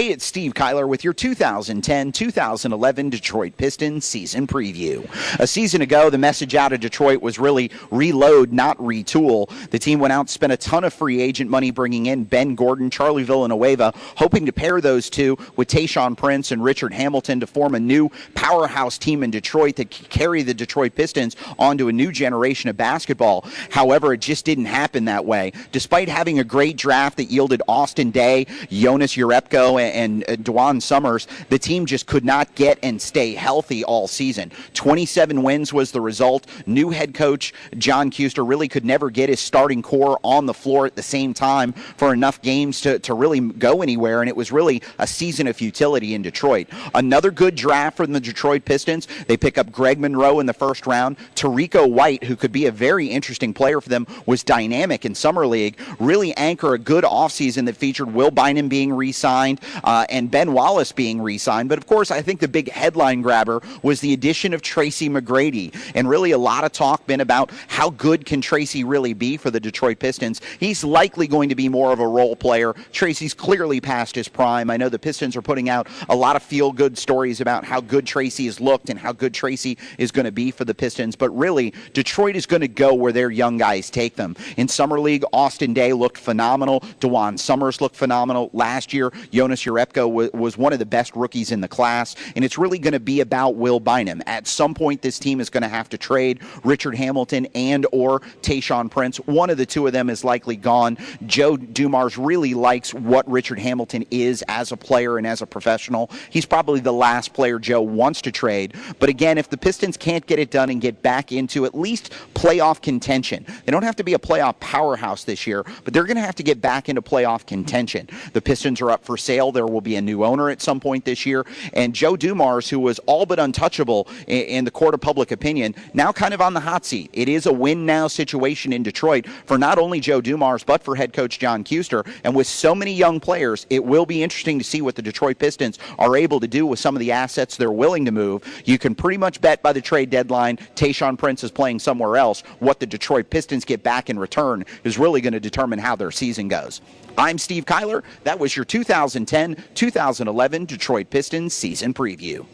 Hey, it's Steve Kyler with your 2010-2011 Detroit Pistons season preview. A season ago, the message out of Detroit was really reload, not retool. The team went out and spent a ton of free agent money bringing in Ben Gordon, Charlie Villanueva, hoping to pair those two with Tayshaun Prince and Richard Hamilton to form a new powerhouse team in Detroit that could carry the Detroit Pistons onto a new generation of basketball. However, it just didn't happen that way. Despite having a great draft that yielded Austin Day, Jonas Jerebko, and Dwan Summers, the team just could not get and stay healthy all season. 27 wins was the result. New head coach John Kuester really could never get his starting core on the floor at the same time for enough games to really go anywhere, and it was really a season of futility in Detroit. Another good draft from the Detroit Pistons. They pick up Greg Monroe in the first round. Tarico White, who could be a very interesting player for them, was dynamic in Summer League. Really anchor a good offseason that featured Will Bynum being re-signed, and Ben Wallace being re-signed. But of course, I think the big headline grabber was the addition of Tracy McGrady. And really a lot of talk been about how good can Tracy really be for the Detroit Pistons. He's likely going to be more of a role player. Tracy's clearly past his prime. I know the Pistons are putting out a lot of feel-good stories about how good Tracy has looked and how good Tracy is going to be for the Pistons. But really, Detroit is going to go where their young guys take them. In Summer League, Austin Day looked phenomenal. Dwan Summers looked phenomenal. Last year, Jonas Jerebko was one of the best rookies in the class, and it's really going to be about Will Bynum. At some point, this team is going to have to trade Richard Hamilton and or Tayshaun Prince. One of the two of them is likely gone. Joe Dumars really likes what Richard Hamilton is as a player and as a professional. He's probably the last player Joe wants to trade. But again, if the Pistons can't get it done and get back into at least playoff contention, they don't have to be a playoff powerhouse this year, but they're going to have to get back into playoff contention. The Pistons are up for sale. There will be a new owner at some point this year. And Joe Dumars, who was all but untouchable in the court of public opinion, now kind of on the hot seat. It is a win-now situation in Detroit for not only Joe Dumars, but for head coach John Kuester. And with so many young players, it will be interesting to see what the Detroit Pistons are able to do with some of the assets they're willing to move. You can pretty much bet by the trade deadline Tayshaun Prince is playing somewhere else. What the Detroit Pistons get back in return is really going to determine how their season goes. I'm Steve Kyler. That was your 2010-2011 Detroit Pistons season preview.